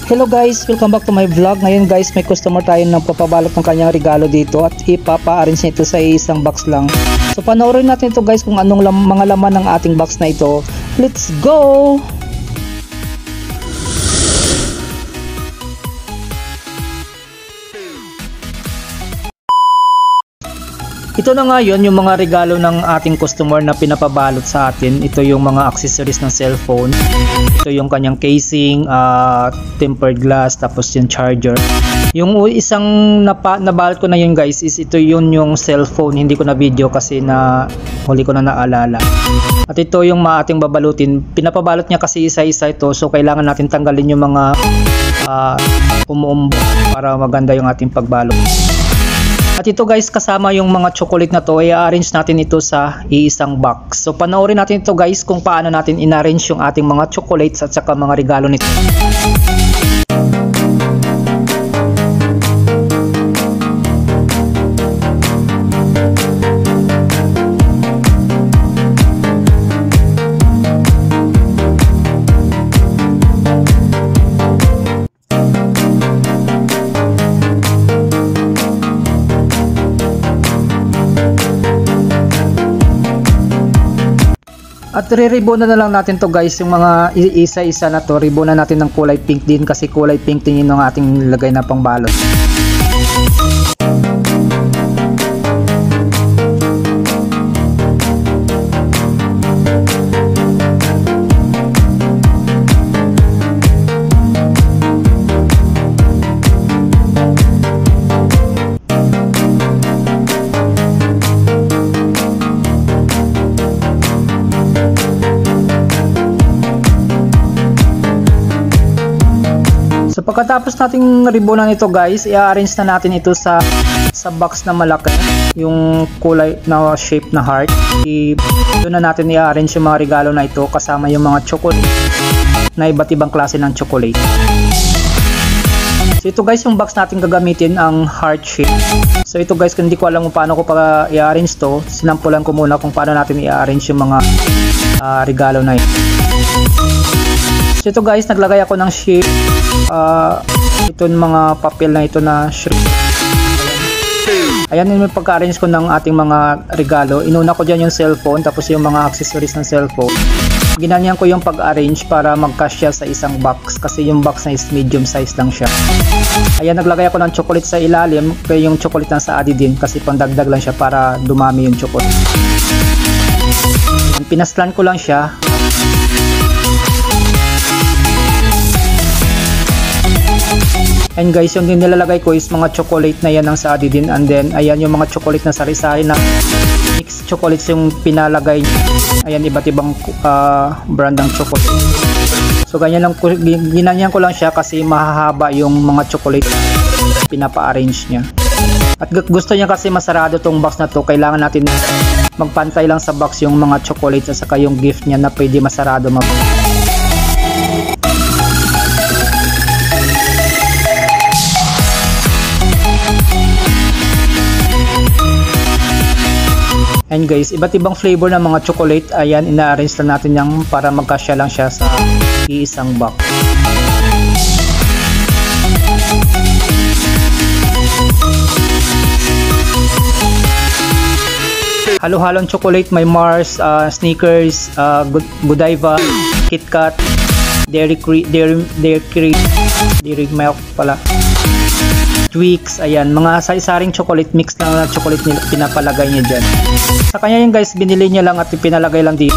Hello guys, welcome back to my vlog. Ngayon guys, may customer tayo ng papabalot ng kanyang regalo dito at ipapa-arrange nito sa isang box lang. So panoorin natin ito guys kung anong mga laman ng ating box na ito. Let's go! Ito na nga yun, yung mga regalo ng ating customer na pinapabalot sa atin. Ito yung mga accessories ng cellphone. Ito yung kanyang casing, tempered glass, tapos yung charger. Yung isang nabalot ko na yun guys is ito yung cellphone. Hindi ko na video kasi huli ko na naalala. At ito yung ating babalutin. Pinapabalot niya kasi isa-isa ito. So kailangan natin tanggalin yung mga umuumbo para maganda yung ating pagbalot. At ito guys, kasama yung mga chocolate na to, i-arrange natin ito sa iisang box. So panoorin natin ito guys kung paano natin in-arrange yung ating mga chocolates at saka mga regalo nito. At re-ribbon na lang natin to guys, yung mga isa-isa na to, ribbon na natin ng kulay pink din kasi kulay pink din yung ating lagay na pangbalot. So pagkatapos nating ribbonan ito guys, i-arrange na natin ito sa box na malaki, yung kulay na shape na heart. Doon na natin i-arrange yung mga regalo na ito kasama yung mga chocolate na iba't ibang klase ng chocolate. So ito guys, yung box natin gagamitin ang heart shape. So ito guys, hindi ko alam kung paano ko pa i-arrange to. Sinampulan ko muna kung paano natin i-arrange yung mga regalo na ito. So ito guys, naglagay ako ng shape. Ito yung mga papel na ito na shape. Ayan yung pagka-arrange ko ng ating mga regalo. Inuna ko dyan yung cellphone, tapos yung mga accessories ng cellphone. Ginanyan ko yung pag-arrange para magkasya sa isang box kasi yung box na is medium size lang siya. Ayan, naglagay ako ng chocolate sa ilalim, kaya yung chocolate na sa adi din kasi pandagdag lang siya para dumami yung chocolate. Pinaslan ko lang siya. And guys, yung din nilalagay ko is mga chocolate na yan ng sa adi din, and then ayan yung mga chocolate na sari-sari na mixed chocolates yung pinalagay. Ayan, iba't ibang brand ng chocolate. So ganyan lang, ginanyan ko lang siya kasi mahahaba yung mga chocolate pinapa-arrange niya. At gusto niya kasi masarado tong box na to, kailangan natin magpantay lang sa box yung mga chocolates at saka yung gift niya na pwede masarado. And guys, iba't ibang flavor ng mga chocolate, ayan, ina-arrange lang natin yan para magkasya lang siya sa iisang box. Halo-halong chocolate, may Mars, Snickers, Godiva, KitKat, Dairy Milk pala, Twix, ayan, mga sari-saring chocolate mix na chocolate nila pinapalagay niya dyan. Sa kanya yung guys, binili niya lang at pinalagay lang dito.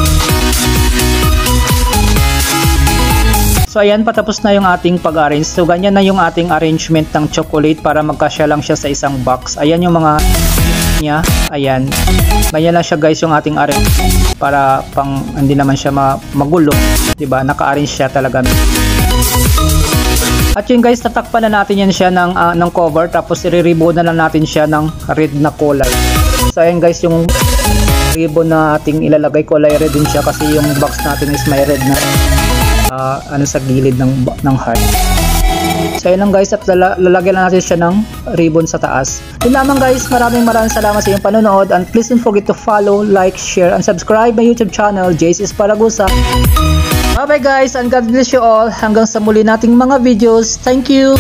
So ayan, patapos na yung ating pag-arrange. So ganyan na yung ating arrangement ng chocolate para magkasya lang siya sa isang box. Ayan yung mga niya, ayan. Ganyan lang siya guys yung ating arrange para pang hindi naman siya magulo, 'di ba? Naka-arrange siya talaga. At yun guys, tatakpan na natin yan siya ng cover, tapos i-ribbon na lang natin siya ng red na kulay. So ayan guys, yung ribbon na ating ilalagay, kulay red din siya kasi yung box natin is may red na sa gilid ng heart. So yun lang guys, at lalagyan na natin siya ng ribbon sa taas. Yun lamang guys, maraming salamat sa iyong panonood, and please don't forget to follow, like, share, and subscribe my YouTube channel, JC Esparagusa. Bye bye guys and God bless you all. Hanggang sa muli nating mga videos. Thank you!